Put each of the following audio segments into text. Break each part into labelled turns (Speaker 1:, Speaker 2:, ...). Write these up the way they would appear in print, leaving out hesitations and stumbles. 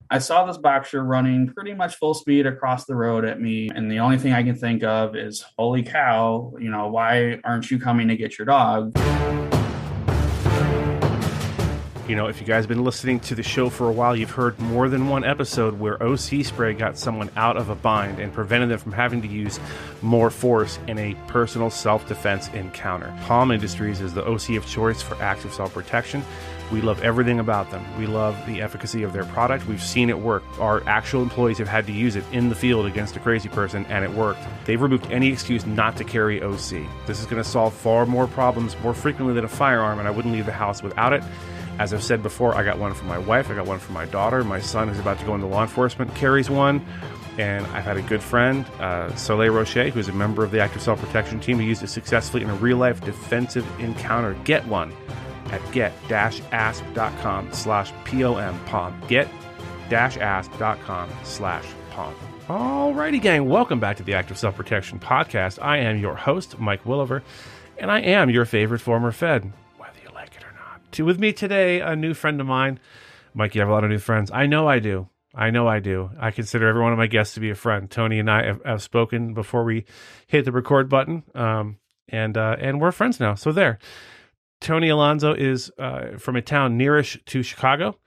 Speaker 1: I saw this boxer running pretty much full speed across the road at me. And the only thing I can think of is, holy cow, why aren't you coming to get your dog?
Speaker 2: If you guys have been listening to the show for a while, you've heard more than one episode where OC spray got someone out of a bind and prevented them from having to use more force in a personal self-defense encounter. Palm Industries is the OC of choice for active self-protection. We love everything about them. We love the efficacy of their product. We've seen it work. Our actual employees have had to use it in the field against a crazy person, and it worked. They've removed any excuse not to carry OC. This is going to solve far more problems more frequently than a firearm, and I wouldn't leave the house without it. As I've said before, I got one for my wife, I got one for my daughter. My son, who's about to go into law enforcement, carries one. And I've had a good friend, Soleil Rocher, who's a member of the active self-protection team, who used it successfully in a real-life defensive encounter. Get one at get-asp.com/POM. Get-asp.com/POM. Alrighty, gang, welcome back to the Active Self-Protection Podcast. I am your host, Mike Williver, and I am your favorite former Fed. With me today, a new friend of mine. Mike, you have a lot of new friends. I know I do. I consider every one of my guests to be a friend. Tony and I have spoken before we hit the record button, and we're friends now. So there. Tony Alonso is from a town nearish to Chicago.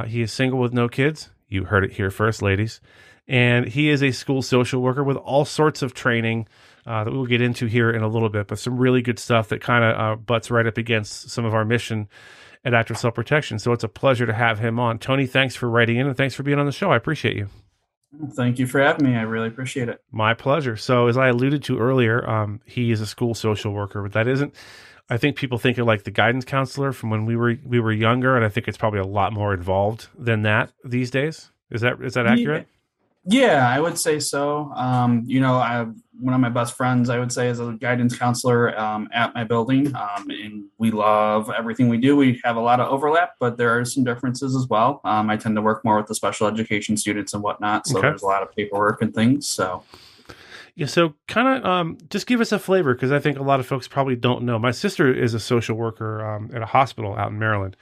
Speaker 2: He is single with no kids. You heard it here first, ladies. And he is a school social worker with all sorts of training that we'll get into here in a little bit, but some really good stuff that kind of butts right up against some of our mission at Active Self-Protection. So it's a pleasure to have him on. Tony, thanks for writing in and thanks for being on the show. I appreciate you.
Speaker 1: Thank you for having me. I really appreciate it.
Speaker 2: My pleasure. So as I alluded to earlier, he is a school social worker, but that isn't, I think people think of like the guidance counselor from when we were younger, and I think it's probably a lot more involved than that these days. Is that accurate?
Speaker 1: Yeah, I would say so. One of my best friends, I would say, is a guidance counselor at my building, and we love everything we do. We have a lot of overlap, but there are some differences as well. I tend to work more with the special education students and whatnot, so There's a lot of paperwork and things. So,
Speaker 2: yeah, so kind of just give us a flavor, because I think a lot of folks probably don't know. My sister is a social worker at a hospital out in Maryland.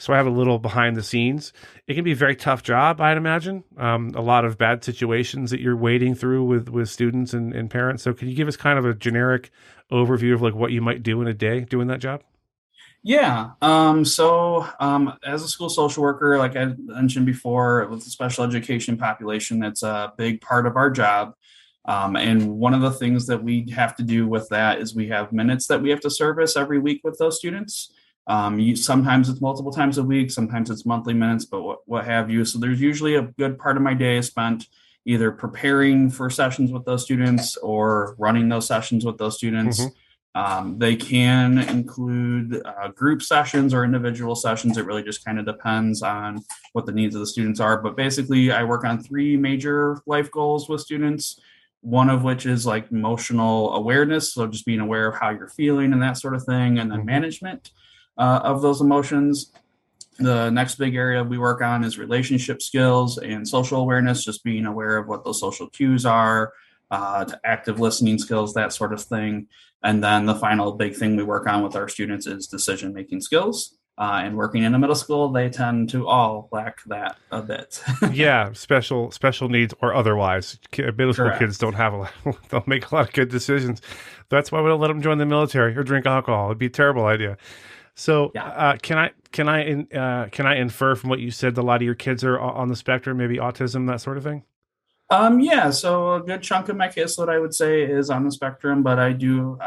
Speaker 2: So I have a little behind the scenes. It can be a very tough job, I'd imagine. A lot of bad situations that you're wading through with students and parents. So can you give us kind of a generic overview of like what you might do in a day doing that job?
Speaker 1: Yeah. As a school social worker, like I mentioned before, with the special education population, that's a big part of our job. And one of the things that we have to do with that is we have minutes that we have to service every week with those students. Sometimes it's multiple times a week, sometimes it's monthly minutes, but what have you. So there's usually a good part of my day spent either preparing for sessions with those students or running those sessions with those students. Mm-hmm. They can include group sessions or individual sessions. It really just kind of depends on what the needs of the students are. But basically, I work on 3 major life goals with students, one of which is like emotional awareness. So just being aware of how you're feeling and that sort of thing, and then management of those emotions. The next big area we work on is relationship skills and social awareness, just being aware of what those social cues are, to active listening skills, that sort of thing. And then the final big thing we work on with our students is decision-making skills. And working in a middle school, they tend to all lack that a bit.
Speaker 2: Yeah, special needs or otherwise. Middle school kids don't have they'll make a lot of good decisions. That's why we don't let them join the military or drink alcohol. It'd be a terrible idea. So, can I infer from what you said that a lot of your kids are on the spectrum, maybe autism, that sort of thing?
Speaker 1: Yeah. So a good chunk of my caseload, I would say, is on the spectrum, but I do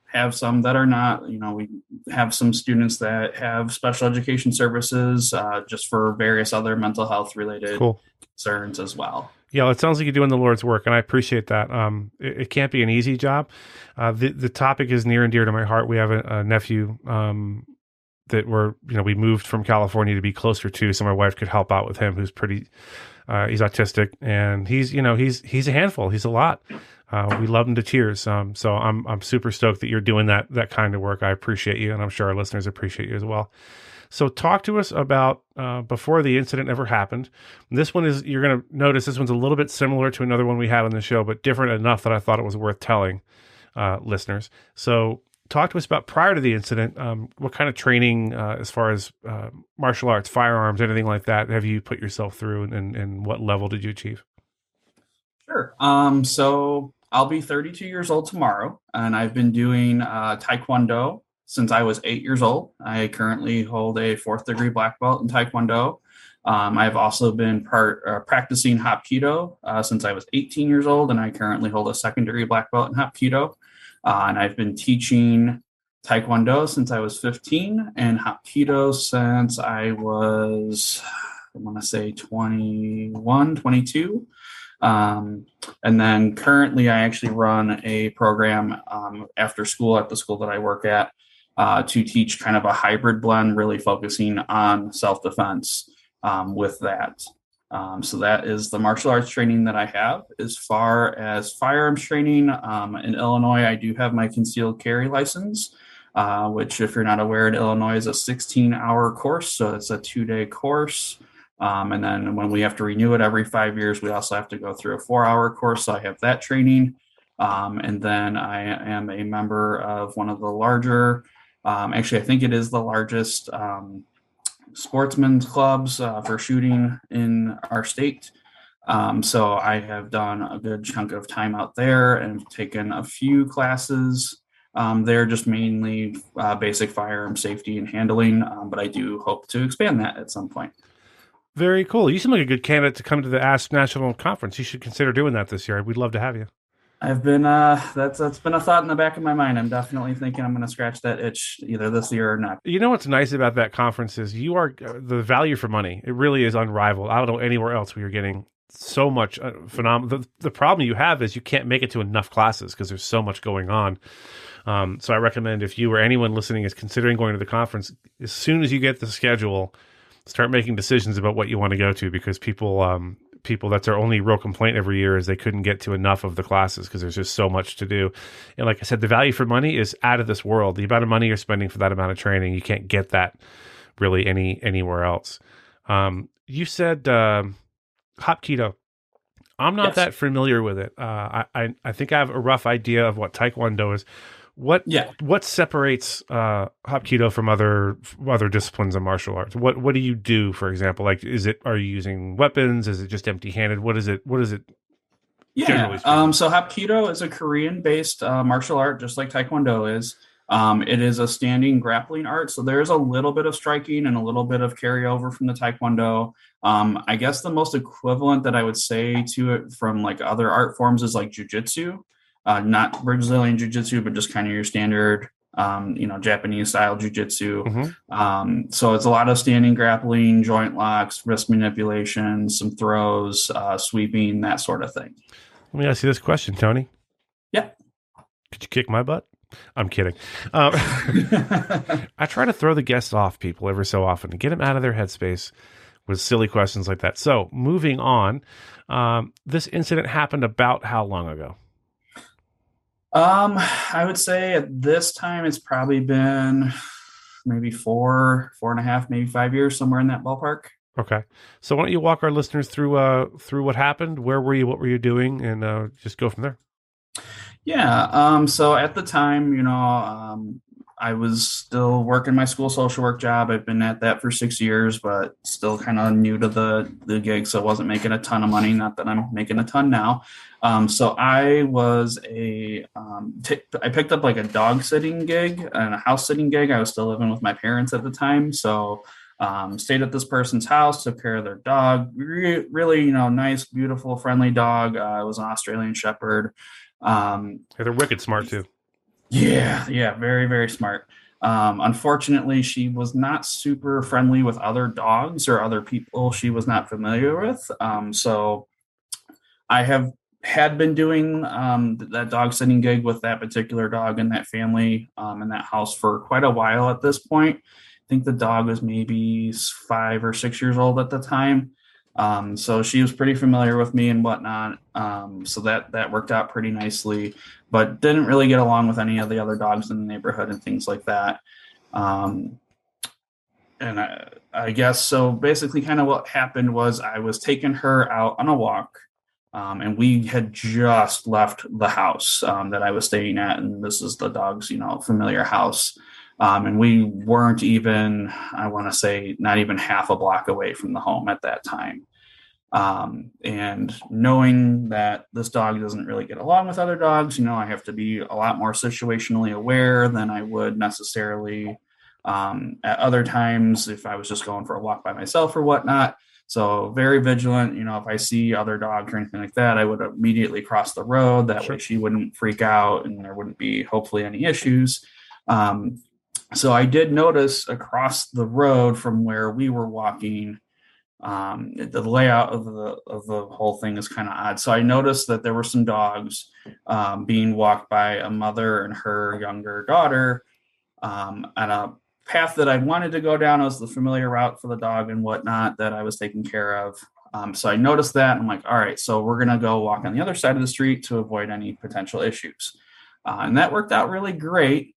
Speaker 1: have some that are not. We have some students that have special education services just for various other mental health related concerns as well.
Speaker 2: Yeah, it sounds like you're doing the Lord's work, and I appreciate that. It can't be an easy job. The topic is near and dear to my heart. We have a nephew that we moved from California to be closer to, so my wife could help out with him, who's pretty, he's autistic, and he's a handful. He's a lot. We love him to tears. So I'm super stoked that you're doing that kind of work. I appreciate you, and I'm sure our listeners appreciate you as well. So talk to us about before the incident ever happened. This one is, you're going to notice this one's a little bit similar to another one we had on the show, but different enough that I thought it was worth telling listeners. So talk to us about prior to the incident. What kind of training, as far as martial arts, firearms, anything like that, have you put yourself through, and what level did you achieve?
Speaker 1: Sure. So I'll be 32 years old tomorrow, and I've been doing Taekwondo since I was 8 years old. I currently hold a fourth degree black belt in Taekwondo. I've also been practicing Hapkido since I was 18 years old, and I currently hold a second degree black belt in Hapkido. And I've been teaching Taekwondo since I was 15, and Hapkido since I want to say 21, 22. And then currently, I actually run a program after school at the school that I work at to teach kind of a hybrid blend, really focusing on self defense with that. So that is the martial arts training that I have. As far as firearms training, in Illinois, I do have my concealed carry license, which, if you're not aware, in Illinois is a 16-hour course. So it's a 2-day course. And then when we have to renew it every 5 years, we also have to go through a 4-hour course. So I have that training. And then I am a member of one of the larger, actually, I think it is the largest sportsmen's clubs for shooting in our state. So I have done a good chunk of time out there and taken a few classes. They're just mainly basic firearm safety and handling, but I do hope to expand that at some point.
Speaker 2: Very cool. You seem like a good candidate to come to the Ask National Conference. You should consider doing that this year. We'd love to have you.
Speaker 1: I've been that's been a thought in the back of my mind. I'm definitely thinking I'm going to scratch that itch either this year or next.
Speaker 2: You know what's nice about that conference is you are the value for money. It really is unrivaled. I don't know anywhere else where you're getting so much phenomenal. The problem you have is you can't make it to enough classes because there's so much going on. So I recommend if you or anyone listening is considering going to the conference, as soon as you get the schedule, start making decisions about what you want to go to, because people that's their only real complaint every year is they couldn't get to enough of the classes because there's just so much to do. And like I said, the value for money is out of this world. The amount of money you're spending for that amount of training, you can't get that really anywhere else. You said Hapkido. I'm not
Speaker 1: Yes.
Speaker 2: that familiar with it. I think I have a rough idea of what Taekwondo is.
Speaker 1: Yeah.
Speaker 2: What separates Hapkido from other disciplines of martial arts? What do you do, for example? Like, are you using weapons? Is it just empty handed? What is it generally
Speaker 1: Yeah.
Speaker 2: speaking?
Speaker 1: So Hapkido is a Korean-based martial art, just like Taekwondo is. It is a standing grappling art, so there's a little bit of striking and a little bit of carryover from the Taekwondo. I guess the most equivalent that I would say to it from like other art forms is like jujitsu, not Brazilian jiu-jitsu, but just kind of your standard, Japanese style jiu-jitsu. So it's a lot of standing grappling, joint locks, wrist manipulation, some throws, sweeping, that sort of thing.
Speaker 2: Let me ask you this question, Tony.
Speaker 1: Yeah.
Speaker 2: Could you kick my butt? I'm kidding. I try to throw the guests off people every so often to get them out of their headspace with silly questions like that. So moving on, this incident happened about how long ago?
Speaker 1: I would say at this time it's probably been maybe 4.5, maybe 5 years, somewhere in that ballpark.
Speaker 2: Okay. So why don't you walk our listeners through what happened? Where were you? What were you doing? And just go from there.
Speaker 1: Yeah. So at the time, I was still working my school social work job. I've been at that for 6 years, but still kind of new to the gig. So I wasn't making a ton of money. Not that I'm making a ton now. So I was I picked up like a dog sitting gig and a house sitting gig. I was still living with my parents at the time. So stayed at this person's house, took care of their dog. Really, nice, beautiful, friendly dog. It was an Australian Shepherd.
Speaker 2: Yeah, they're wicked smart too.
Speaker 1: Yeah, very, very smart. Unfortunately, she was not super friendly with other dogs or other people she was not familiar with. So I had been doing that dog sitting gig with that particular dog and that family in that house for quite a while at this point. I think the dog was maybe 5 or 6 years old at the time. So she was pretty familiar with me and whatnot. So that worked out pretty nicely, but didn't really get along with any of the other dogs in the neighborhood and things like that. And I guess so basically kind of what happened was I was taking her out on a walk. And we had just left the house that I was staying at, and this is the dog's, familiar house. And we weren't even, I want to say, not even half a block away from the home at that time. And knowing that this dog doesn't really get along with other dogs, I have to be a lot more situationally aware than I would necessarily at other times if I was just going for a walk by myself or whatnot. So very vigilant, if I see other dogs or anything like that, I would immediately cross the road. That way she wouldn't freak out and there wouldn't be hopefully any issues. So I did notice across the road from where we were walking, the layout of the whole thing is kind of odd. So I noticed that there were some dogs being walked by a mother and her younger daughter on a path that I wanted to go down. It was the familiar route for the dog and whatnot that I was taking care of. So I noticed that and I'm like, all right, so we're going to go walk on the other side of the street to avoid any potential issues. And that worked out really great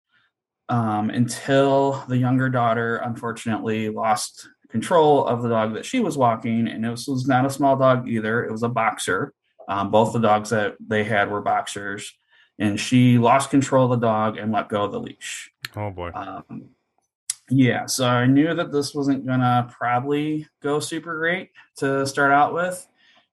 Speaker 1: until the younger daughter unfortunately lost control of the dog that she was walking. And this was not a small dog either. It was a boxer. Both the dogs that they had were boxers. And she lost control of the dog and let go of the leash.
Speaker 2: Oh, boy.
Speaker 1: Yeah, so I knew that this wasn't going to probably go super great to start out with.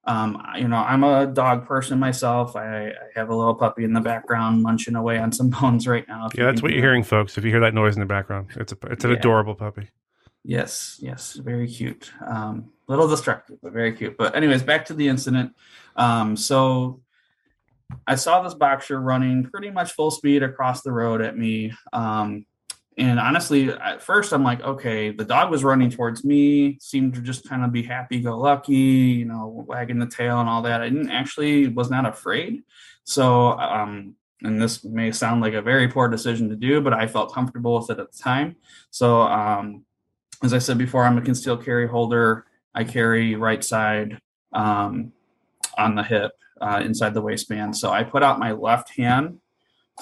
Speaker 1: I'm a dog person myself. I have a little puppy in the background munching away on some bones right now.
Speaker 2: Yeah, that's what you're hearing, folks. If you hear that noise in the background, it's an adorable puppy.
Speaker 1: Yes, very cute. Little destructive, but very cute. But anyways, back to the incident. So I saw this boxer running pretty much full speed across the road at me. And honestly, at first I'm like, okay, the dog was running towards me, seemed to just kind of be happy-go-lucky, wagging the tail and all that. Was not afraid. So, and this may sound like a very poor decision to do, but I felt comfortable with it at the time. So, as I said before, I'm a concealed carry holder. I carry right side on the hip, inside the waistband. So I put out my left hand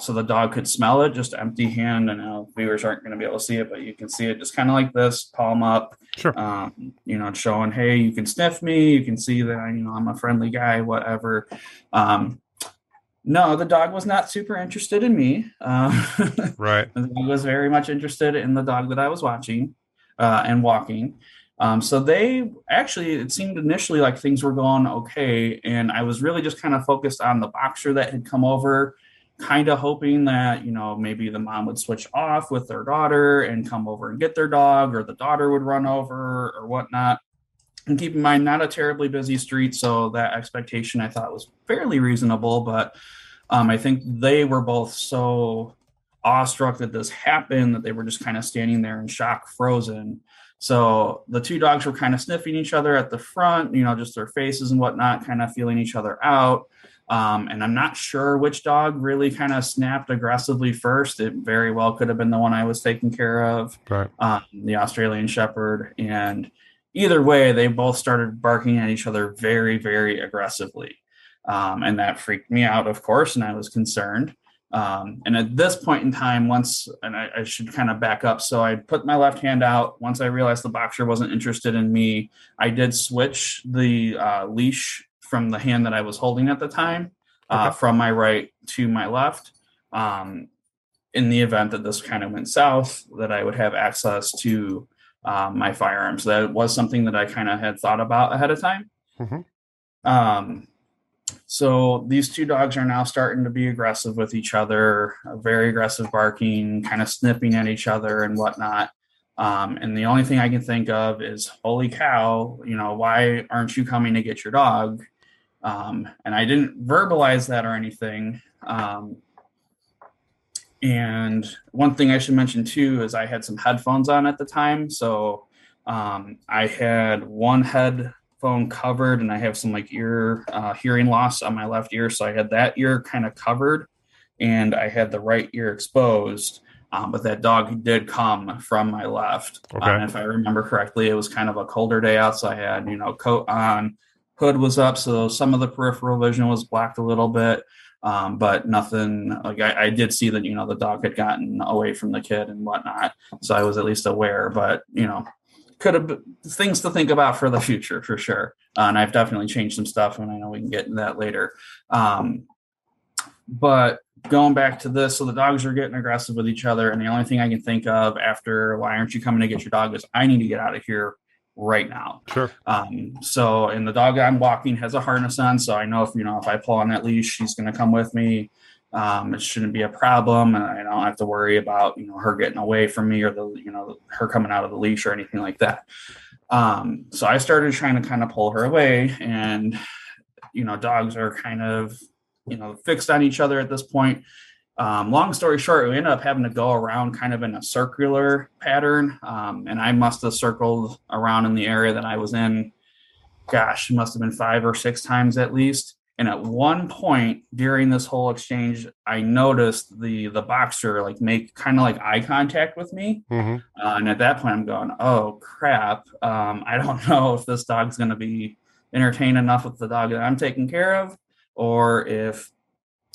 Speaker 1: so the dog could smell it, just empty hand. And viewers aren't going to be able to see it, but you can see it just kind of like this, palm up.
Speaker 2: Sure.
Speaker 1: Showing, hey, you can sniff me. You can see that I'm a friendly guy, whatever. No, the dog was not super interested in me.
Speaker 2: Right.
Speaker 1: The dog was very much interested in the dog that I was watching and walking. So it seemed initially like things were going okay. And I was really just kind of focused on the boxer that had come over, kind of hoping that, maybe the mom would switch off with their daughter and come over and get their dog, or the daughter would run over or whatnot. And keep in mind, not a terribly busy street. So that expectation I thought was fairly reasonable, but I think they were both so awestruck that this happened that they were just kind of standing there in shock, frozen. So the two dogs were kind of sniffing each other at the front, just their faces and whatnot, kind of feeling each other out. And I'm not sure which dog really kind of snapped aggressively first. It very well could have been the one I was taking care of,
Speaker 2: right.
Speaker 1: The Australian Shepherd. And either way, they both started barking at each other very, very aggressively. And that freaked me out, of course, and I was concerned. And at this point in time, I should kind of back up. So I put my left hand out. Once I realized the boxer wasn't interested in me, I did switch the leash from the hand that I was holding at the time, from my right to my left. In the event that this kind of went south, that I would have access to my firearms. That was something that I kind of had thought about ahead of time.
Speaker 2: Mm-hmm.
Speaker 1: So these two dogs are now starting to be aggressive with each other, very aggressive barking, kind of snipping at each other and whatnot. And the only thing I can think of is, holy cow, why aren't you coming to get your dog? And I didn't verbalize that or anything. And one thing I should mention too is I had some headphones on at the time. So I had one headphone covered and I have some ear hearing loss on my left ear. So I had that ear kind of covered and I had the right ear exposed. But that dog did come from my left.
Speaker 2: Okay.
Speaker 1: And if I remember correctly, it was kind of a colder day out. So I had, coat on, hood was up. So some of the peripheral vision was blacked a little bit. But nothing I did see that, the dog had gotten away from the kid and whatnot. So I was at least aware, but, could have things to think about for the future for sure. And I've definitely changed some stuff, and I know we can get into that later. But going back to this, so the dogs are getting aggressive with each other, and the only thing I can think of after "why aren't you coming to get your dog" is I need to get out of here right now.
Speaker 2: Sure.
Speaker 1: So, and the dog I'm walking has a harness on, so I know if I pull on that leash, she's going to come with me. It shouldn't be a problem, and I don't have to worry about her getting away from me, or her coming out of the leash or anything like that. So I started trying to kind of pull her away, and dogs are kind of fixed on each other at this point. Long story short, we ended up having to go around kind of in a circular pattern. And I must have circled around in the area that I was in. Gosh, it must have been 5 or 6 times at least. And at one point during this whole exchange, I noticed the boxer make kind of eye contact with me.
Speaker 2: Mm-hmm.
Speaker 1: And at that point I'm going, oh crap. I don't know if this dog's going to be entertained enough with the dog that I'm taking care of, or if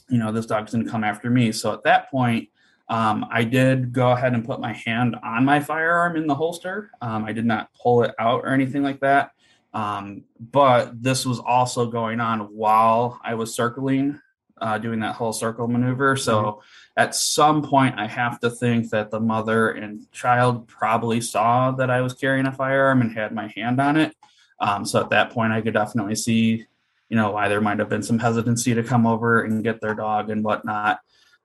Speaker 1: this dog's going to come after me. So at that point, I did go ahead and put my hand on my firearm in the holster. I did not pull it out or anything like that. But this was also going on while I was circling, doing that whole circle maneuver. So at some point, I have to think that the mother and child probably saw that I was carrying a firearm and had my hand on it. So at that point, I could definitely see why there might have been some hesitancy to come over and get their dog and whatnot.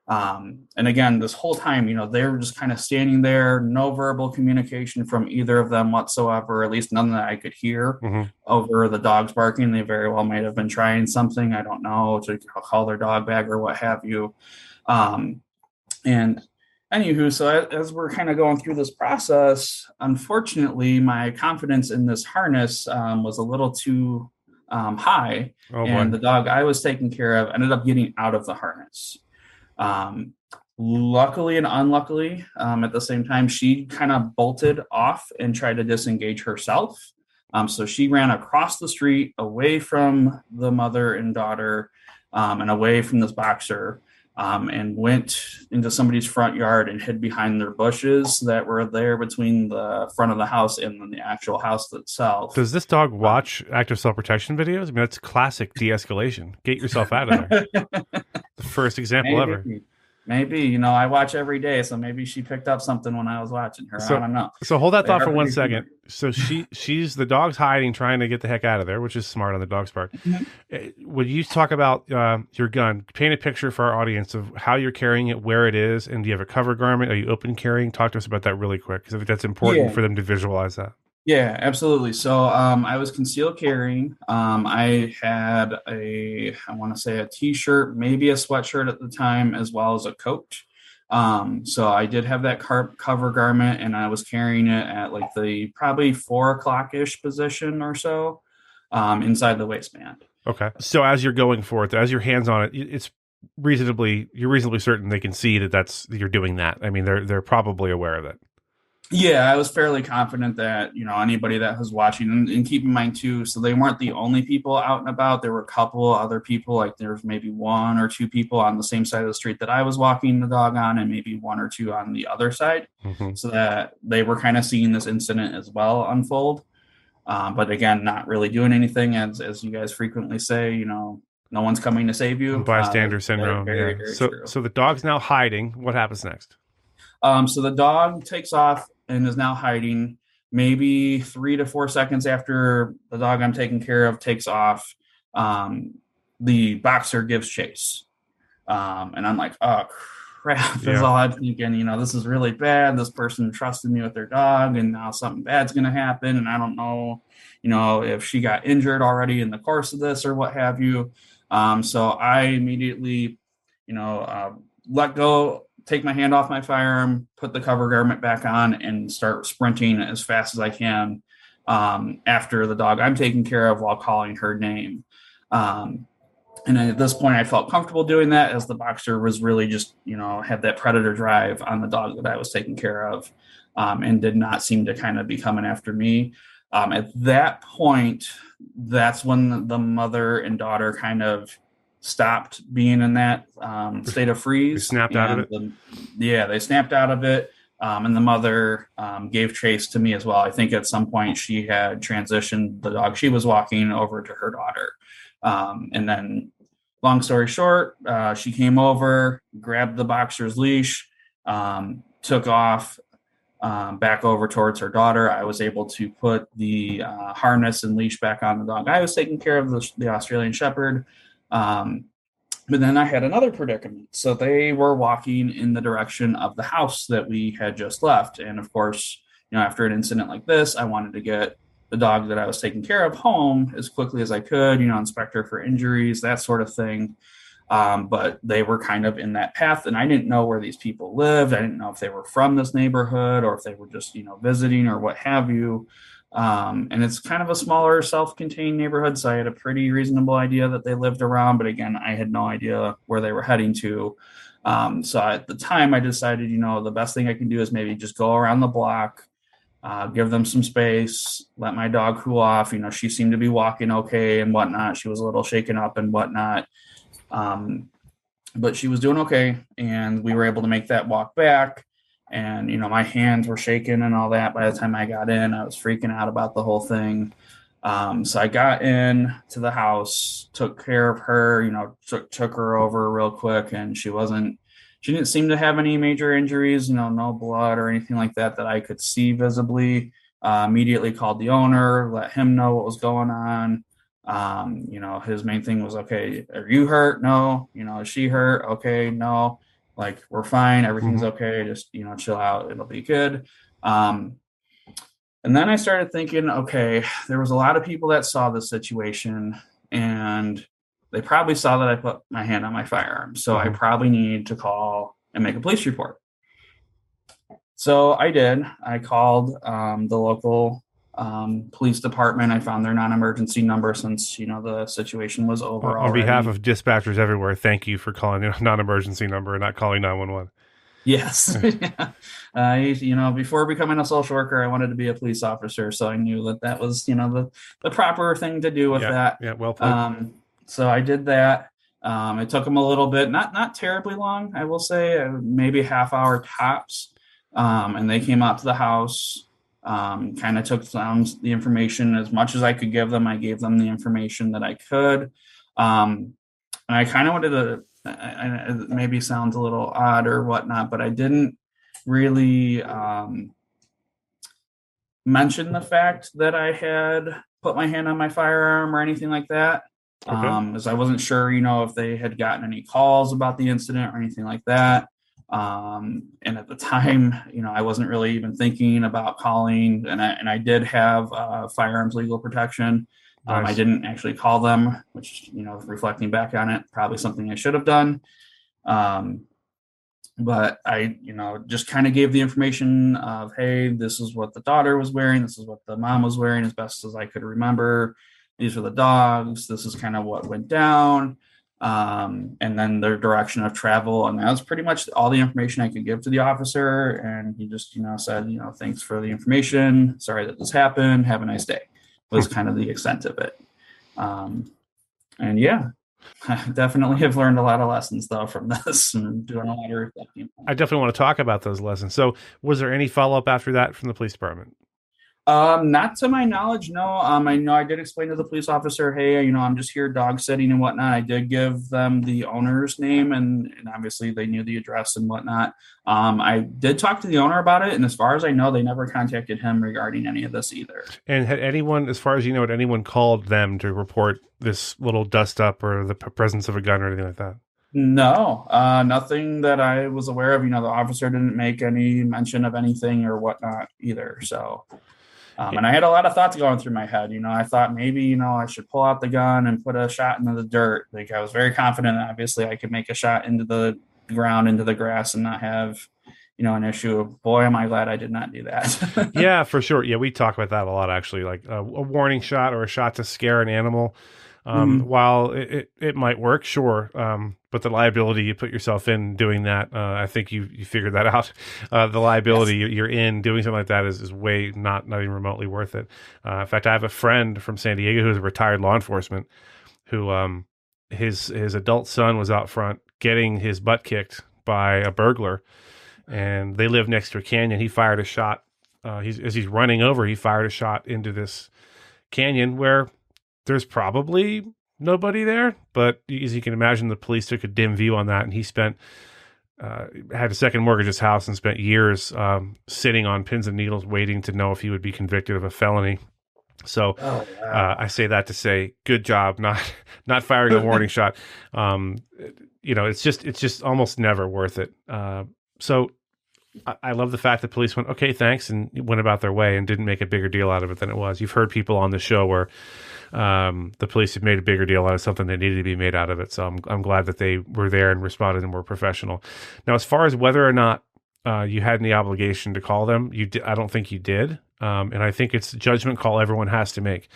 Speaker 1: And again, this whole time, they were just kind of standing there, no verbal communication from either of them whatsoever, at least none that I could hear over the dogs barking. They very well might have been trying something, I don't know, to call their dog back or what have you. And anywho, so as we're kind of going through this process, unfortunately, my confidence in this harness was a little too high, and the dog I was taking care of ended up getting out of the harness. Luckily and unluckily, at the same time, she kind of bolted off and tried to disengage herself. So she ran across the street away from the mother and daughter, and away from this boxer, and went into somebody's front yard and hid behind their bushes that were there between the front of the house and the actual house itself.
Speaker 2: Does this dog watch active self-protection videos? I mean, that's classic de-escalation. Get yourself out of there. The first example ever.
Speaker 1: Maybe, I watch every day, so maybe she picked up something when I was watching her.
Speaker 2: So,
Speaker 1: I don't know.
Speaker 2: So hold that thought for 1 second. So she's the dog's hiding, trying to get the heck out of there, which is smart on the dog's part. When you talk about your gun, paint a picture for our audience of how you're carrying it, where it is, and do you have a cover garment? Are you open carrying? Talk to us about that really quick, because I think that's important for them to visualize that.
Speaker 1: Yeah, absolutely. So I was concealed carrying. I had I want to say a t-shirt, maybe a sweatshirt at the time, as well as a coat. So I did have that cover garment, and I was carrying it at the probably 4 o'clock-ish position or so, inside the waistband.
Speaker 2: Okay. So as you're going for it, as your hands on it, you're reasonably certain they can see that you're doing that. I mean, they're probably aware of it.
Speaker 1: Yeah, I was fairly confident that, anybody that was watching, and keep in mind too, so they weren't the only people out and about. There were a couple other people, there was maybe 1 or 2 people on the same side of the street that I was walking the dog on, and maybe 1 or 2 on the other side, so that they were kind of seeing this incident as well unfold. But again, not really doing anything, as you guys frequently say, no one's coming to save you.
Speaker 2: Bystander syndrome.
Speaker 1: Very,
Speaker 2: Yeah.
Speaker 1: very
Speaker 2: So the dog's now hiding. What happens next?
Speaker 1: So the dog takes off and is now hiding. Maybe 3 to 4 seconds after the dog I'm taking care of takes off, the boxer gives chase. And I'm like, oh, crap. That's all I'm thinking. This is really bad. This person trusted me with their dog, and now something bad's going to happen. And I don't know, if she got injured already in the course of this or what have you. So I immediately, let go, take my hand off my firearm, put the cover garment back on, and start sprinting as fast as I can after the dog I'm taking care of while calling her name. And at this point, I felt comfortable doing that, as the boxer was really just, had that predator drive on the dog that I was taking care of, and did not seem to kind of be coming after me. At that point, that's when the mother and daughter kind of stopped being in that state of freeze.
Speaker 2: They snapped out of it?
Speaker 1: They snapped out of it. And the mother gave chase to me as well. I think at some point she had transitioned the dog she was walking over to her daughter. And then, long story short, she came over, grabbed the boxer's leash, took off back over towards her daughter. I was able to put the harness and leash back on the dog. I was taking care of the Australian Shepherd. Um, but then I had another predicament. So they were walking in the direction of the house that we had just left. And of course, after an incident like this, I wanted to get the dog that I was taking care of home as quickly as I could, inspect her for injuries, that sort of thing. But they were kind of in that path, and I didn't know where these people lived. I didn't know if they were from this neighborhood or if they were just, visiting or what have you. And it's kind of a smaller, self-contained neighborhood, so I had a pretty reasonable idea that they lived around. But again, I had no idea where they were heading to. So at the time, I decided, the best thing I can do is maybe just go around the block, give them some space, let my dog cool off. She seemed to be walking okay and whatnot. She was a little shaken up and whatnot. But she was doing okay, and we were able to make that walk back. And, my hands were shaking and all that. By the time I got in, I was freaking out about the whole thing. So I got in to the house, took care of her, took her over real quick, and she didn't seem to have any major injuries, no blood or anything like that I could see visibly. Immediately called the owner, let him know what was going on. His main thing was, okay, are you hurt? No. Is she hurt? Okay, no. Like, we're fine, everything's okay, just chill out, it'll be good. And then I started thinking, okay, there was a lot of people that saw this situation, and they probably saw that I put my hand on my firearm, so I probably need to call and make a police report. So I did. I called the local police department. I found their non-emergency number since the situation was over.
Speaker 2: On behalf of dispatchers everywhere, thank you for calling the non-emergency number and not calling 911.
Speaker 1: Yes. Before becoming a social worker, I wanted to be a police officer, so I knew that was the proper thing to do with that.
Speaker 2: Yeah, well played.
Speaker 1: So I did that. It took them a little bit, not terribly long, I will say, maybe a half hour tops. And they came out to the house. Kind of took down the information as much as I could give them. I gave them the information that I could. And I kind of wanted to, it maybe sounds a little odd or whatnot, but I didn't really mention the fact that I had put my hand on my firearm or anything like that.
Speaker 2: Okay.
Speaker 1: As I wasn't sure, if they had gotten any calls about the incident or anything like that. And at the time, I wasn't really even thinking about calling, and I did have firearms legal protection.
Speaker 2: Nice.
Speaker 1: I didn't actually call them, which, reflecting back on it, probably something I should have done. But I, just kind of gave the information of, hey, this is what the daughter was wearing. This is what the mom was wearing, as best as I could remember. These were the dogs. This is kind of what went down. And then their direction of travel. And that was pretty much all the information I could give to the officer. And he just, said, thanks for the information. Sorry that this happened. Have a nice day. Was kind of the extent of it. And yeah, I definitely have learned a lot of lessons though from this and doing a lot of reflecting.
Speaker 2: I definitely want to talk about those lessons. So was there any follow-up after that from the police department?
Speaker 1: Not to my knowledge, no. I know I did explain to the police officer, hey, I'm just here dog sitting and whatnot. I did give them the owner's name, and obviously they knew the address and whatnot. I did talk to the owner about it, and as far as I know, they never contacted him regarding any of this either.
Speaker 2: And had anyone, as far as you know, had anyone called them to report this little dust up or the presence of a gun or anything like that?
Speaker 1: No, nothing that I was aware of. The officer didn't make any mention of anything or whatnot either. So, and I had a lot of thoughts going through my head. I thought maybe, I should pull out the gun and put a shot into the dirt. Like, I was very confident that obviously I could make a shot into the ground, into the grass, and not have, an issue. Boy, am I glad I did not do that.
Speaker 2: Yeah, for sure. Yeah, we talk about that a lot, actually, like a warning shot or a shot to scare an animal. While it might work, sure, but the liability you put yourself in doing that, I think you figured that out. The liability you're in doing something like that is way not even remotely worth it. In fact, I have a friend from San Diego who's a retired law enforcement who his adult son was out front getting his butt kicked by a burglar. and they live next to a canyon. He fired a shot. As he's running over, he fired a shot into this canyon where there's probably nobody there. But as you can imagine, the police took a dim view on that, and he had a second mortgage his house and spent years sitting on pins and needles waiting to know if he would be convicted of a felony. So
Speaker 1: Oh, wow.
Speaker 2: I say that to say, good job, not firing a warning shot. It's just almost never worth it. So I love the fact that police went, okay, thanks, and went about their way and didn't make a bigger deal out of it than it was. You've heard people on the show where the police have made a bigger deal out of something that needed to be made out of it. So I'm glad that they were there and responded and were professional. Now, as far as whether or not you had any obligation to call them, I don't think you did. And I think it's a judgment call everyone has to make.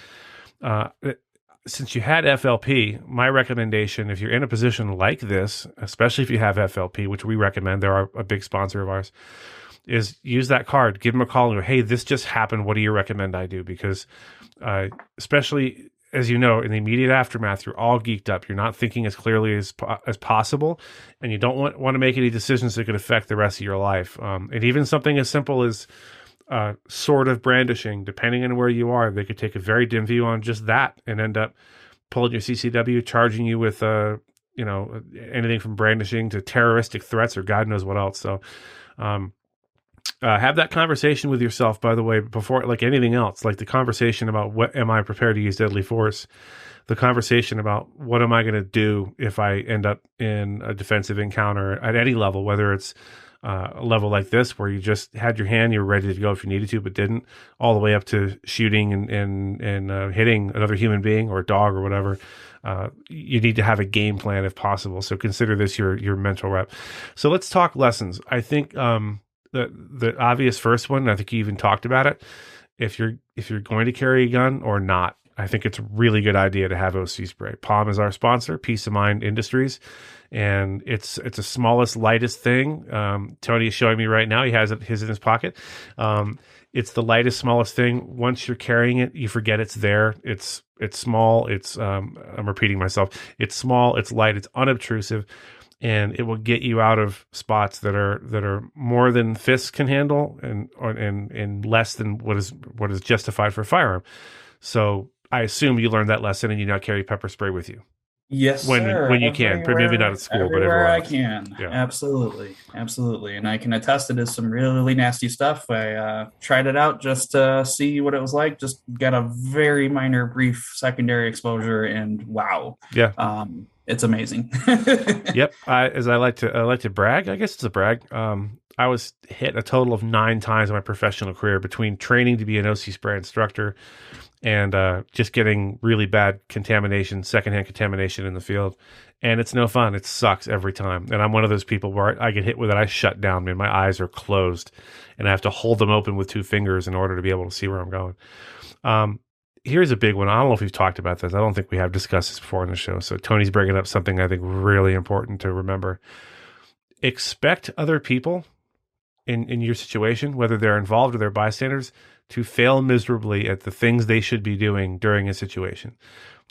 Speaker 2: Since you had FLP, my recommendation, if you're in a position like this, especially if you have FLP, which we recommend, they're a big sponsor of ours, is use that card, give them a call and go, hey, this just happened. What do you recommend I do? Because especially, as you know, in the immediate aftermath, you're all geeked up. You're not thinking as clearly as possible, and you don't want to make any decisions that could affect the rest of your life. And even something as simple as sort of brandishing, depending on where you are, they could take a very dim view on just that and end up pulling your CCW, charging you with anything from brandishing to terroristic threats or God knows what else. So have that conversation with yourself, by the way, before, like anything else, like the conversation about what am I prepared to use deadly force, the conversation about what am I going to do if I end up in a defensive encounter at any level, whether it's a level like this where you just had your hand, you were ready to go if you needed to, but didn't, all the way up to shooting and hitting another human being or a dog or whatever. You need to have a game plan if possible. So consider this your mental rep. So let's talk lessons. I think the obvious first one, I think you even talked about it. If you're going to carry a gun or not, I think it's a really good idea to have OC spray. Palm is our sponsor, Peace of Mind Industries, and it's the smallest, lightest thing. Tony is showing me right now. He has his in his pocket. It's the lightest, smallest thing. Once you're carrying it, you forget it's there. It's small. I'm repeating myself. It's small. It's light. It's unobtrusive, and it will get you out of spots that are more than fists can handle, and less than what is justified for a firearm. So I assume you learned that lesson and you now carry pepper spray with you
Speaker 1: Yes, sir.
Speaker 2: when you can. Maybe not at school, but
Speaker 1: Everywhere
Speaker 2: everywhere
Speaker 1: I
Speaker 2: else.
Speaker 1: can.
Speaker 2: Yeah.
Speaker 1: Absolutely. Absolutely. And I can attest it is some really nasty stuff. I tried it out just to see what it was like. Just got a very minor, brief secondary exposure, and wow.
Speaker 2: Yeah.
Speaker 1: It's amazing.
Speaker 2: Yep. As I like to brag, I guess it's a brag. I was hit a total of 9 times in my professional career between training to be an OC spray instructor and just getting really bad contamination, secondhand contamination in the field. And it's no fun. It sucks every time. And I'm one of those people where I get hit with it. I shut down, man. My eyes are closed and I have to hold them open with 2 fingers in order to be able to see where I'm going. Here's a big one. I don't know if we've talked about this. I don't think we have discussed this before on the show. So Tony's bringing up something I think really important to remember. Expect other people in your situation, whether they're involved or they're bystanders, to fail miserably at the things they should be doing during a situation.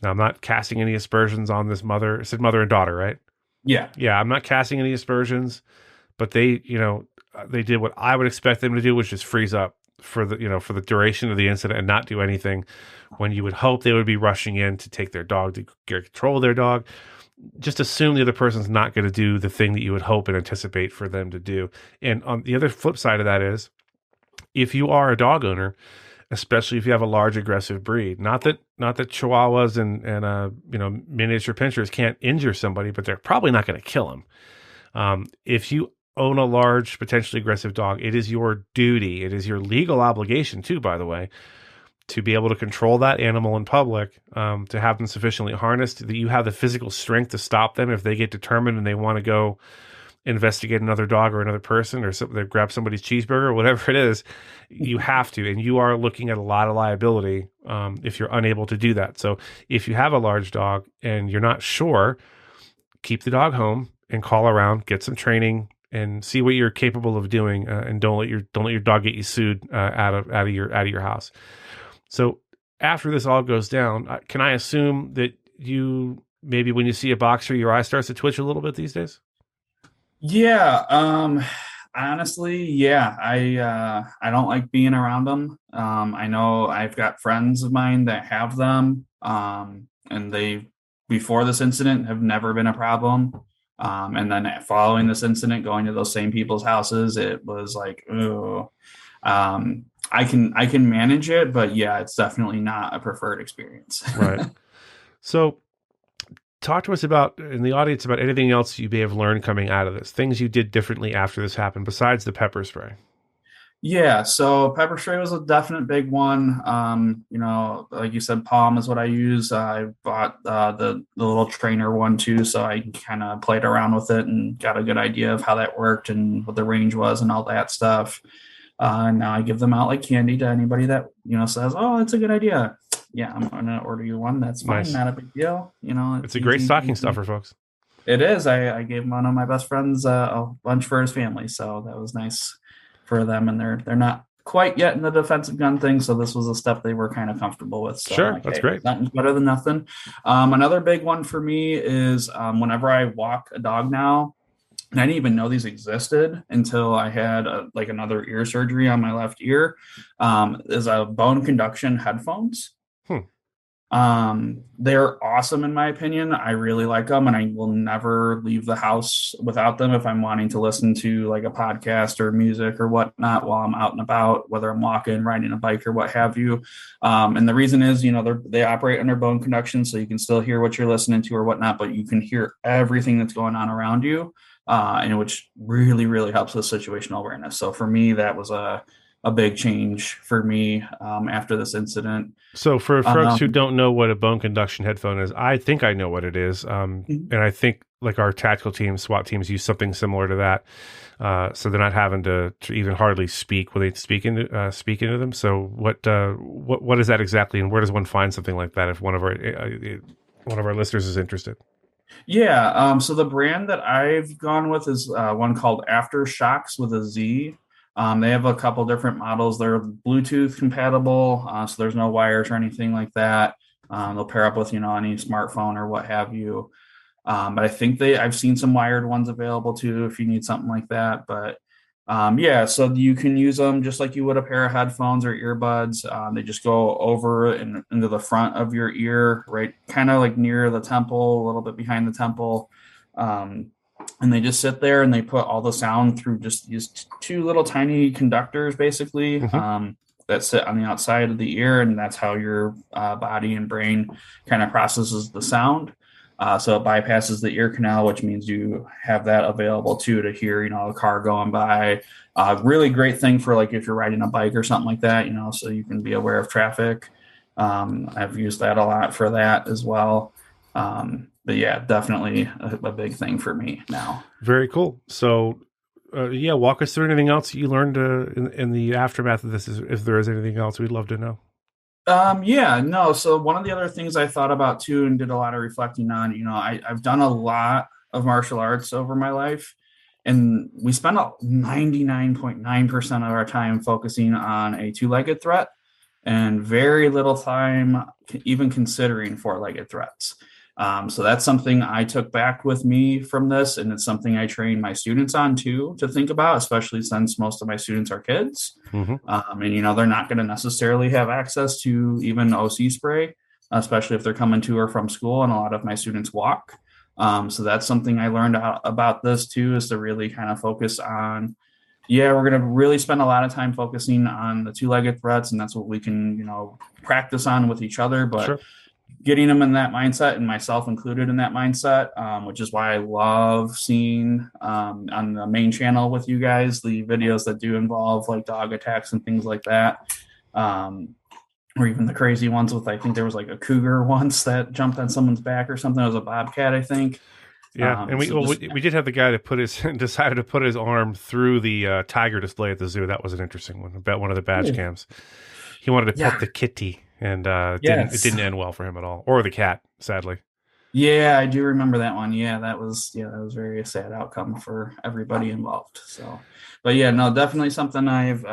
Speaker 2: Now, I'm not casting any aspersions on this mother. I said mother and daughter, right?
Speaker 1: Yeah.
Speaker 2: Yeah, I'm not casting any aspersions, but they did what I would expect them to do, which is freeze up for the duration of the incident and not do anything when you would hope they would be rushing in to take their dog, to get control of their dog. Just assume the other person's not going to do the thing that you would hope and anticipate for them to do. And on the other flip side of that is, if you are a dog owner, especially if you have a large aggressive breed, not that Chihuahuas and miniature pinschers can't injure somebody, but they're probably not going to kill them. If you own a large, potentially aggressive dog, it is your duty, it is your legal obligation too, by the way, to be able to control that animal in public, to have them sufficiently harnessed that you have the physical strength to stop them if they get determined and they want to go investigate another dog or another person, or they grab somebody's cheeseburger or whatever it is. You have to, and you are looking at a lot of liability if you're unable to do that. So if you have a large dog and you're not sure, keep the dog home and call around, get some training, and see what you're capable of doing, and don't let your dog get you sued out of your house. So after this all goes down, can I assume that you maybe when you see a boxer, your eye starts to twitch a little bit these days?
Speaker 1: Yeah. Honestly, yeah, I don't like being around them. I know I've got friends of mine that have them, and they before this incident have never been a problem. And then following this incident, going to those same people's houses, it was like, oh, I can manage it, but yeah, it's definitely not a preferred experience.
Speaker 2: Right. So talk to us about in the audience about anything else you may have learned coming out of this, things you did differently after this happened besides the pepper spray.
Speaker 1: Yeah, so pepper spray was a definite big one. Like you said, Palm is what I use. I bought the little trainer one too, so I kind of played around with it and got a good idea of how that worked and what the range was and all that stuff. And now I give them out like candy to anybody that says, "Oh, it's a good idea." Yeah, I'm gonna order you one. That's fine,
Speaker 2: Nice.
Speaker 1: not a big deal.
Speaker 2: It's
Speaker 1: It's
Speaker 2: a great
Speaker 1: easy.
Speaker 2: stocking stuffer, folks.
Speaker 1: It is. I gave one of my best friends a bunch for his family, so that was nice for them. And they're not quite yet in the defensive gun thing, so this was a step they were kind of comfortable with. So I'm
Speaker 2: Sure,
Speaker 1: like,
Speaker 2: that's
Speaker 1: hey,
Speaker 2: great.
Speaker 1: nothing's better than nothing. Another big one for me is whenever I walk a dog now, and I didn't even know these existed until I had like another ear surgery on my left ear. Is a bone conduction headphones.
Speaker 2: Hmm.
Speaker 1: They're awesome in my opinion. I really like them, and I will never leave the house without them if I'm wanting to listen to like a podcast or music or whatnot while I'm out and about, whether I'm walking, riding a bike, or what have you. And the reason is, they operate under bone conduction, so you can still hear what you're listening to or whatnot, but you can hear everything that's going on around you, and which really, really helps with situational awareness. So for me, that was a big change for me after this incident.
Speaker 2: So for folks who
Speaker 1: Um,
Speaker 2: don't know what a bone conduction headphone is, I think I know what it is. And I think like our tactical teams, SWAT teams use something similar to that. So they're not having to even hardly speak when they speak into them. So what is that exactly, and where does one find something like that if one of our listeners is interested?
Speaker 1: Yeah. So the brand that I've gone with is one called Aftershocks with a Z. They have a couple different models. They're Bluetooth compatible, so there's no wires or anything like that. They'll pair up with any smartphone or what have you. But I think I've seen some wired ones available too if you need something like that. But yeah, so you can use them just like you would a pair of headphones or earbuds. They just go over and into the front of your ear, right, kind of like near the temple, a little bit behind the temple. Um, and they just sit there and they put all the sound through just these two little tiny conductors, basically,
Speaker 2: Hmm.
Speaker 1: that sit on the outside of the ear, and that's how your body and brain kind of processes the sound. So it bypasses the ear canal, which means you have that available too to hear, a car going by. Really great thing for like if you're riding a bike or something like that, so you can be aware of traffic. I've used that a lot for that as well. But yeah, definitely a big thing for me now.
Speaker 2: Very cool. So, yeah, walk us through anything else you learned in the aftermath of this. If there is anything else, we'd love to know.
Speaker 1: Yeah, no. So one of the other things I thought about too and did a lot of reflecting on, I've done a lot of martial arts over my life, and we spend 99.9% of our time focusing on a two-legged threat and very little time even considering four-legged threats. So that's something I took back with me from this, and it's something I train my students on too to think about, especially since most of my students are kids.
Speaker 2: Hmm.
Speaker 1: And they're not going to necessarily have access to even OC spray, especially if they're coming to or from school. And a lot of my students walk. So that's something I learned about this too, is to really kind of focus on, yeah, we're going to really spend a lot of time focusing on the two-legged threats, and that's what we can, practice on with each other. But
Speaker 2: Sure.
Speaker 1: getting them in that mindset, and myself included in that mindset, which is why I love seeing on the main channel with you guys the videos that do involve like dog attacks and things like that. Um, or even the crazy ones with, I think there was like a cougar once that jumped on someone's back or something. It was a bobcat, I think.
Speaker 2: Yeah, and
Speaker 1: So just
Speaker 2: we did have the guy that put his decided to put his arm through the tiger display at the zoo. That was an interesting one. About one of the badge cams. He wanted to pet
Speaker 1: yeah,
Speaker 2: the kitty, and it
Speaker 1: yes.
Speaker 2: didn't end well for him at all, or the cat, sadly.
Speaker 1: Yeah, I do remember that one. Yeah, that was very sad outcome for everybody involved. So, but yeah, no, definitely something I've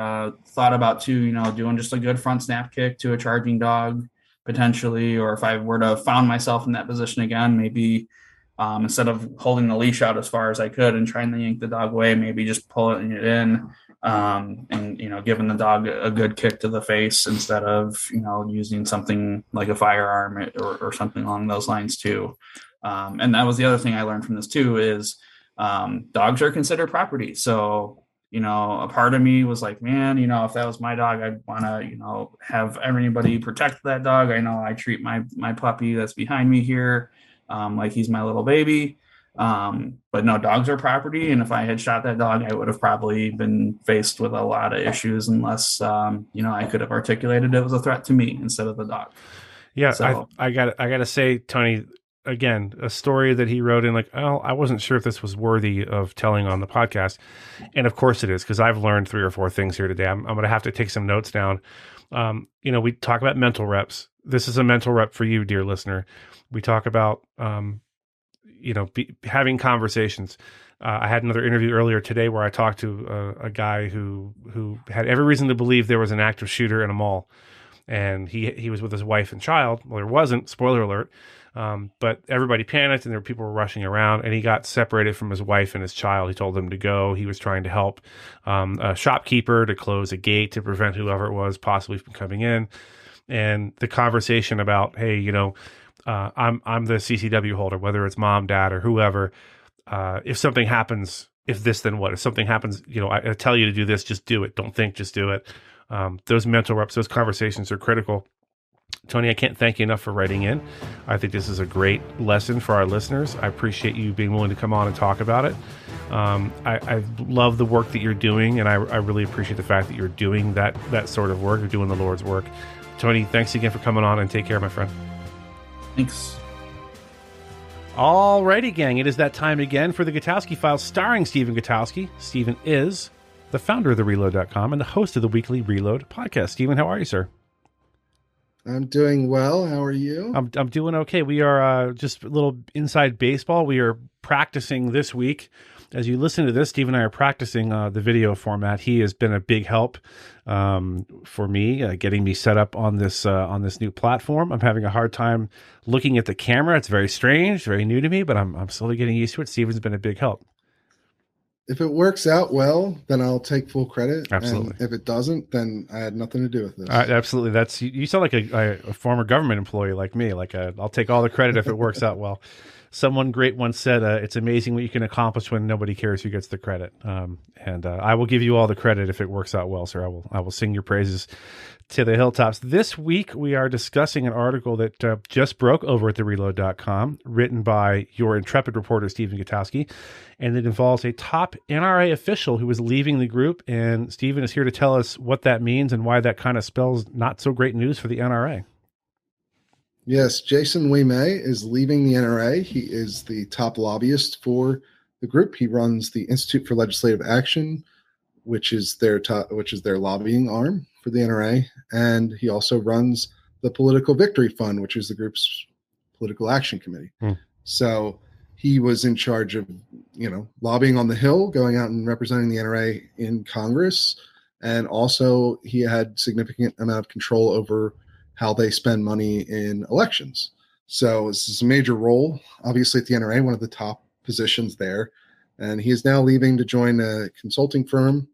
Speaker 1: thought about too. Doing just a good front snap kick to a charging dog potentially, or if I were to found myself in that position again, maybe Instead of holding the leash out as far as I could and trying to yank the dog away, maybe just pulling it in, and giving the dog a good kick to the face instead of using something like a firearm or something along those lines too. And that was the other thing I learned from this too is dogs are considered property. So a part of me was like, man, if that was my dog, I'd want to, have everybody protect that dog. I know I treat my puppy that's behind me here like he's my little baby. But no, dogs are property. And if I had shot that dog, I would have probably been faced with a lot of issues unless, I could have articulated it was a threat to me instead of the dog.
Speaker 2: Yeah,
Speaker 1: So,
Speaker 2: I gotta say, Tony, again, a story that he wrote in, like, oh, I wasn't sure if this was worthy of telling on the podcast, and of course it is, because I've learned 3 or 4 things here today. I'm gonna have to take some notes down. We talk about mental reps. This is a mental rep for you, dear listener. We talk about having conversations. I had another interview earlier today where I talked to a guy who had every reason to believe there was an active shooter in a mall. And he was with his wife and child. Well, there wasn't, spoiler alert. But everybody panicked and there were people were rushing around, and he got separated from his wife and his child. He told them to go. He was trying to help a shopkeeper to close a gate to prevent whoever it was possibly from coming in. And the conversation about, hey, I'm the CCW holder, whether it's mom, dad, or whoever. If something happens, if this, then what? If something happens, I tell you to do this, just do it. Don't think, just do it. Those mental reps, those conversations are critical. Tony, I can't thank you enough for writing in. I think this is a great lesson for our listeners. I appreciate you being willing to come on and talk about it. I love the work that you're doing, and I really appreciate the fact that you're doing that sort of work. You're doing the Lord's work. Tony, thanks again for coming on, and take care, my friend.
Speaker 1: thanks.
Speaker 2: Alrighty, gang. It is that time again for the Gutowski Files starring Stephen Gutowski. Stephen is the founder of TheReload.com and the host of the weekly Reload podcast. Stephen, how are you, sir?
Speaker 3: I'm doing well. How are you?
Speaker 2: I'm doing okay. We are just a little inside baseball. We are practicing this week. As you listen to this, Steve and I are practicing the video format. He has been a big help for me, getting me set up on this new platform. I'm having a hard time looking at the camera. It's very strange, very new to me, but I'm slowly getting used to it. Steven's been a big help.
Speaker 3: If it works out well, then I'll take full credit.
Speaker 2: Absolutely.
Speaker 3: And if it doesn't, then I had nothing to do with this.
Speaker 2: Absolutely. That's you sound like a former government employee like me. I'll take all the credit if it works out well. Someone great once said, it's amazing what you can accomplish when nobody cares who gets the credit. And I will give you all the credit if it works out well, sir. I will sing your praises to the hilltops. This week, we are discussing an article that just broke over at TheReload.com, written by your intrepid reporter, Stephen Gutowski, and it involves a top NRA official who is leaving the group. And Stephen is here to tell us what that means and why that kind of spells not so great news for the NRA.
Speaker 3: Yes, Jason Ouimet is leaving the NRA. He is the top lobbyist for the group. He runs the Institute for Legislative Action, which is their lobbying arm for the NRA, and he also runs the Political Victory Fund, which is the group's political action committee. So he was in charge of, lobbying on the Hill, going out and representing the NRA in Congress, and also he had significant amount of control over how they spend money in elections. So this is a major role, obviously, at the NRA, one of the top positions there. And he is now leaving to join a consulting firm,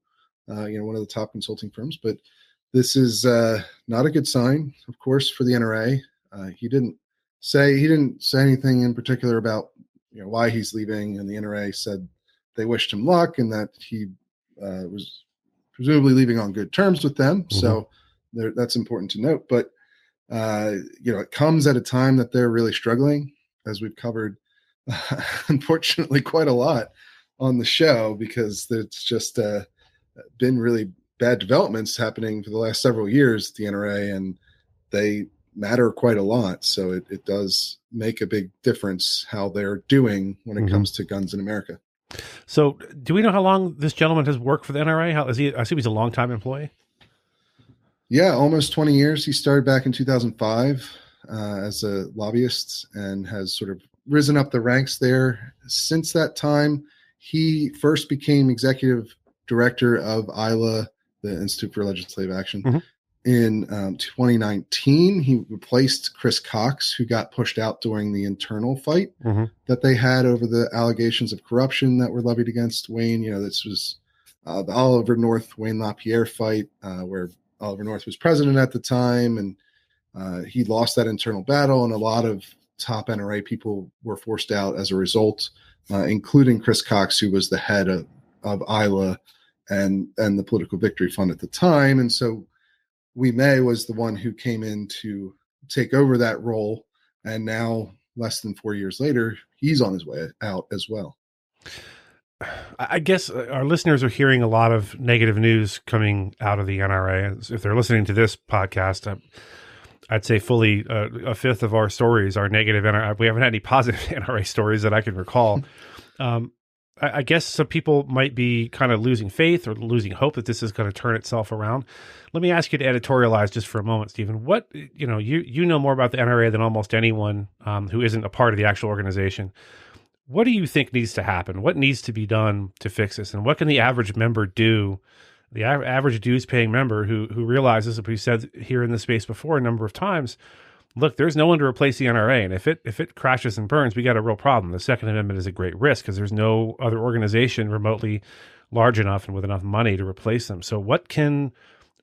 Speaker 3: one of the top consulting firms. But this is not a good sign, of course, for the NRA. He didn't say anything in particular about why he's leaving, and the NRA said they wished him luck and that he was presumably leaving on good terms with them. Mm-hmm. So that's important to note. But it comes at a time that they're really struggling, as we've covered, unfortunately, quite a lot on the show, because there's just been really bad developments happening for the last several years at the NRA, and they matter quite a lot. So it does make a big difference how they're doing when it comes to guns in America.
Speaker 2: So do we know how long this gentleman has worked for the NRA? I assume he's a longtime employee.
Speaker 3: Yeah, almost 20 years. He started back in 2005 as a lobbyist and has sort of risen up the ranks there. Since that time, he first became executive director of ILA, the Institute for Legislative Action. Mm-hmm. In 2019, he replaced Chris Cox, who got pushed out during the internal fight that they had over the allegations of corruption that were levied against Wayne. This was the Oliver North Wayne LaPierre fight, where Oliver North was president at the time, and he lost that internal battle, and a lot of top NRA people were forced out as a result, including Chris Cox, who was the head of ILA and the Political Victory Fund at the time. And so Wee May was the one who came in to take over that role. And now, less than 4 years later, he's on his way out as well.
Speaker 2: I guess our listeners are hearing a lot of negative news coming out of the NRA. If they're listening to this podcast, I'd say fully a fifth of our stories are negative. We haven't had any positive NRA stories that I can recall. I guess some people might be kind of losing faith or losing hope that this is going to turn itself around. Let me ask you to editorialize just for a moment, Stephen. What, you know more about the NRA than almost anyone who isn't a part of the actual organization. What do you think needs to happen? What needs to be done to fix this? And what can the average member do, the average dues paying member who realizes, as we said here in the space before a number of times, look, there's no one to replace the NRA, and if it crashes and burns, we got a real problem. The Second Amendment is a great risk because there's no other organization remotely large enough and with enough money to replace them. So what can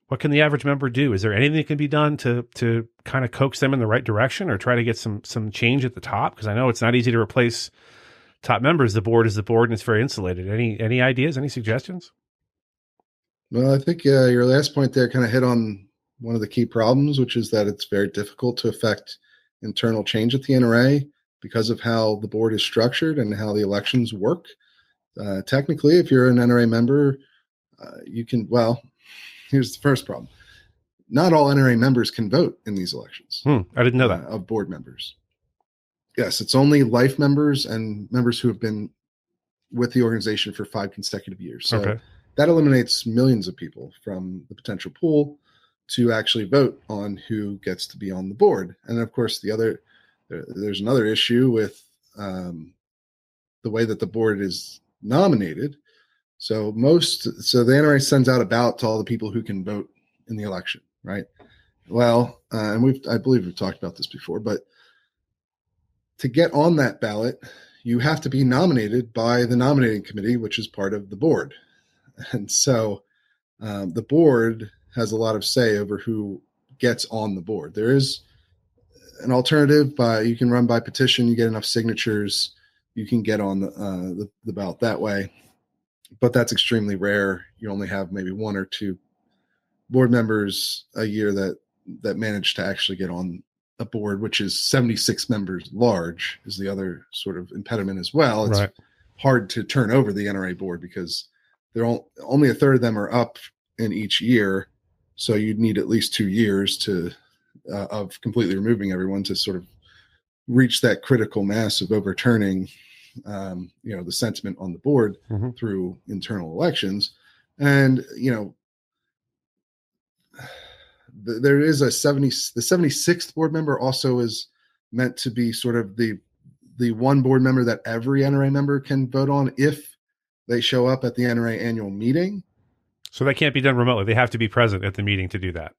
Speaker 2: the average member do? Is there anything that can be done to kind of coax them in the right direction or try to get some change at the top? Because I know it's not easy to replace top members. The board is the board, and it's very insulated. Any ideas? Any suggestions?
Speaker 3: Well, I think your last point there kind of hit on one of the key problems, which is that it's very difficult to affect internal change at the NRA because of how the board is structured and how the elections work. Technically, if you're an NRA member, you can, well, here's the first problem. Not all NRA members can vote in these elections.
Speaker 2: I didn't know that.
Speaker 3: Of board members. Yes, it's only life members and members who have been with the organization for 5 consecutive years. So that eliminates millions of people from the potential pool to actually vote on who gets to be on the board. And of course, there's another issue with the way that the board is nominated. So the NRA sends out a ballot to all the people who can vote in the election, right? Well, and I believe we've talked about this before, but to get on that ballot, you have to be nominated by the nominating committee, which is part of the board. And so the board has a lot of say over who gets on the board. There is an alternative you can run by petition. You get enough signatures, you can get on the ballot that way. But that's extremely rare. You only have maybe 1 or 2 board members a year that manage to actually get on a board, which is 76 members large, is the other sort of impediment as well. It's hard to turn over the NRA board because only a third of them are up in each year. So you'd need at least 2 years of completely removing everyone to sort of reach that critical mass of overturning, the sentiment on the board through internal elections. And, there is the 76th board member also is meant to be sort of the one board member that every NRA member can vote on if they show up at the NRA annual meeting.
Speaker 2: So that can't be done remotely. They have to be present at the meeting to do that.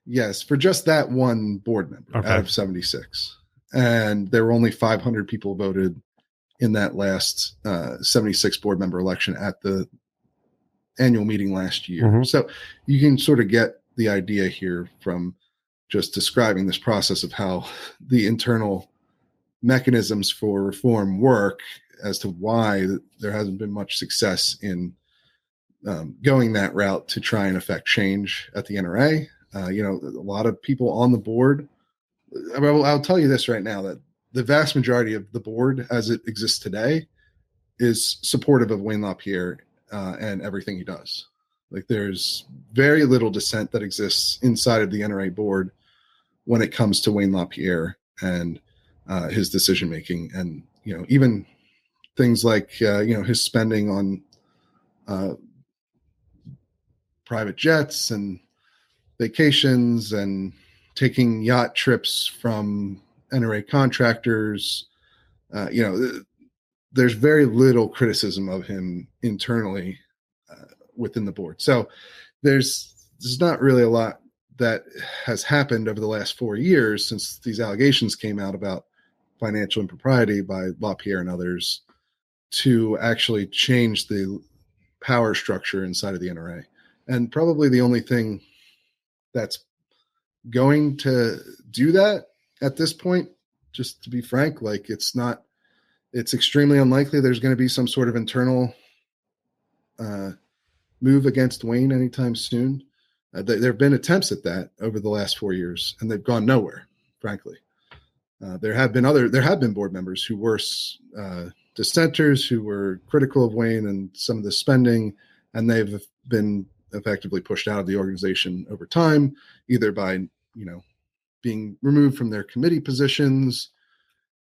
Speaker 3: Yes, for just that one board member out of 76. And there were only 500 people voted in that last 76 board member election at the annual meeting last year. So you can sort of get the idea here from just describing this process of how the internal mechanisms for reform work as to why there hasn't been much success in going that route to try and affect change at the NRA. A lot of people on the board, I'll tell you this right now, that the vast majority of the board as it exists today is supportive of Wayne LaPierre and everything he does. Like, there's very little dissent that exists inside of the NRA board when it comes to Wayne LaPierre and his decision making, and even things like his spending on private jets and vacations and taking yacht trips from NRA contractors. There's very little criticism of him internally within the board. So there's not really a lot that has happened over the last 4 years since these allegations came out about financial impropriety by LaPierre and others to actually change the power structure inside of the NRA. And probably the only thing that's going to do that at this point, just to be frank, like it's extremely unlikely there's going to be some sort of internal move against Wayne anytime soon. There have been attempts at that over the last 4 years, and they've gone nowhere, frankly. There have been board members who were dissenters, who were critical of Wayne and some of the spending, and they've been effectively pushed out of the organization over time, either by being removed from their committee positions,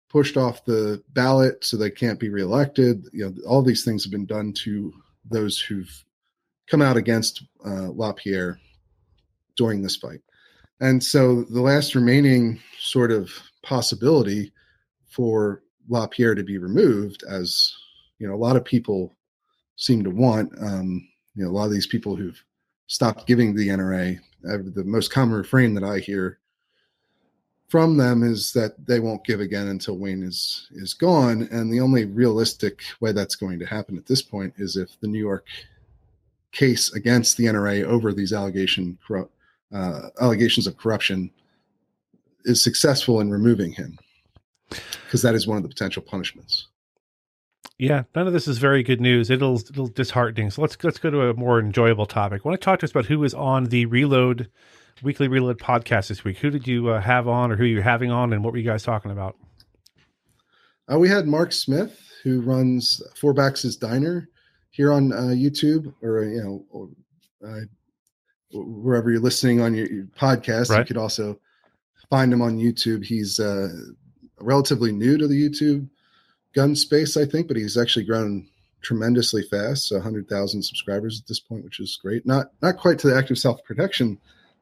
Speaker 3: pushed off the ballot so they can't be reelected. All these things have been done to those who've come out against LaPierre during this fight. And so the last remaining sort of possibility for LaPierre to be removed, as a lot of people seem to want, a lot of these people who've stopped giving the NRA, the most common refrain that I hear from them is that they won't give again until Wayne is gone. And the only realistic way that's going to happen at this point is if the New York case against the NRA over these allegations of corruption is successful in removing him, because that is one of the potential punishments.
Speaker 2: Yeah, none of this is very good news. It'll disheartening. So let's go to a more enjoyable topic. I want to talk to us about who was on the Weekly Reload podcast this week. Who did you have on, or who you're having on, and what were you guys talking about?
Speaker 3: We had Mark Smith, who runs Four Backs' Diner here on YouTube, or wherever you're listening on your podcast. Right. You could also find him on YouTube. He's relatively new to the YouTube gun space, I think, but he's actually grown tremendously fast. So 100,000 subscribers at this point, which is great. Not quite to the active self-protection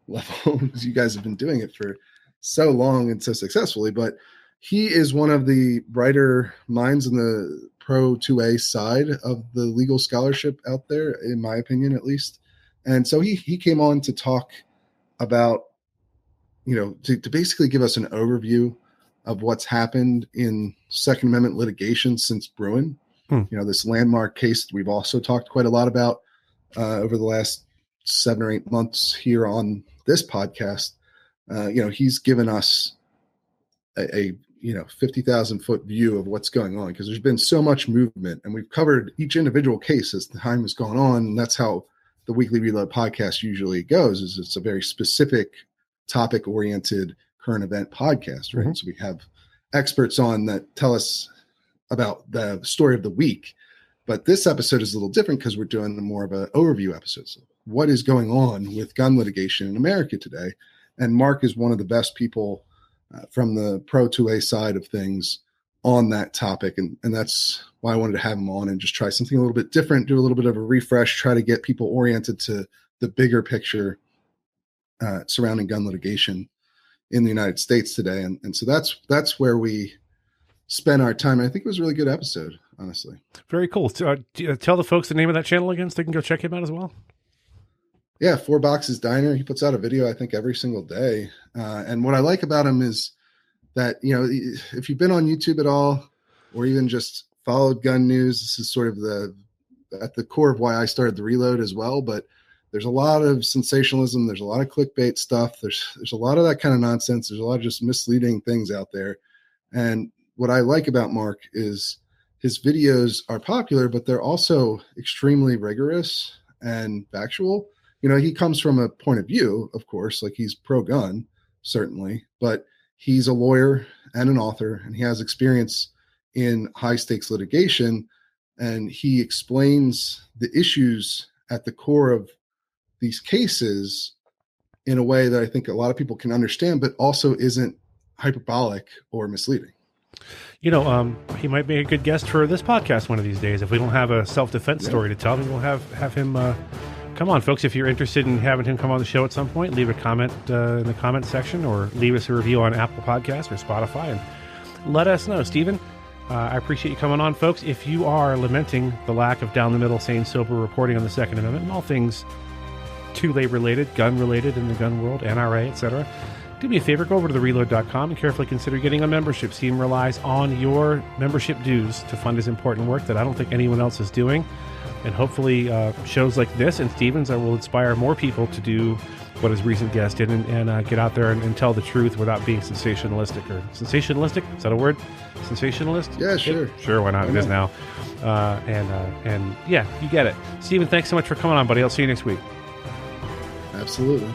Speaker 3: level, because you guys have been doing it for so long and so successfully, but he is one of the brighter minds in the Pro 2A side of the legal scholarship out there, in my opinion, at least. And so he came on to talk about, to basically give us an overview of what's happened in Second Amendment litigation since Bruin. This landmark case that we've also talked quite a lot about over the last 7 or 8 months here on this podcast. He's given us a 50,000 foot view of what's going on, because there's been so much movement, and we've covered each individual case as the time has gone on. And that's how the Weekly Reload podcast usually goes, is it's a very specific topic oriented current event podcast, right? Mm-hmm. So we have experts on that tell us about the story of the week, but this episode is a little different because we're doing more of an overview episode. So what is going on with gun litigation in America today? And Mark is one of the best people from the Pro 2A side of things on that topic. And that's why I wanted to have him on and just try something a little bit different, do a little bit of a refresh, try to get people oriented to the bigger picture surrounding gun litigation in the United States today. And so that's where we spent our time. And I think it was a really good episode, honestly.
Speaker 2: Very cool. So, tell the folks the name of that channel again so they can go check him out as well.
Speaker 3: Yeah, Four Boxes Diner. He puts out a video, I think, every single day. And what I like about him is that, if you've been on YouTube at all, or even just followed gun news, this is sort of at the core of why I started the Reload as well. But there's a lot of sensationalism. There's a lot of clickbait stuff. There's a lot of that kind of nonsense. There's a lot of just misleading things out there. And what I like about Mark is his videos are popular, but they're also extremely rigorous and factual. He comes from a point of view, of course, like he's pro-gun, certainly, but he's a lawyer and an author, and he has experience in high-stakes litigation, and he explains the issues at the core of these cases in a way that I think a lot of people can understand, but also isn't hyperbolic or misleading.
Speaker 2: He might be a good guest for this podcast one of these days. If we don't have a self-defense story to tell, we'll have him come on, folks. If you're interested in having him come on the show at some point, leave a comment in the comment section, or leave us a review on Apple Podcasts or Spotify, and let us know. Stephen, I appreciate you coming on, folks. If you are lamenting the lack of down the middle, sane, sober reporting on the Second Amendment and all things 2-lay related, gun related in the gun world, NRA, etc., do me a favor, go over to thereload.com and carefully consider getting a membership. Steam relies on your membership dues to fund his important work that I don't think anyone else is doing. And hopefully shows like this and Stevens will inspire more people to do what his recent guest did and get out there and tell the truth without being sensationalistic. Or sensationalistic? Is that a word? Sensationalist?
Speaker 3: Yeah, sure.
Speaker 2: Sure, why not? It is now. And yeah, you get it. Steven, thanks so much for coming on, buddy. I'll see you next week.
Speaker 3: Absolutely.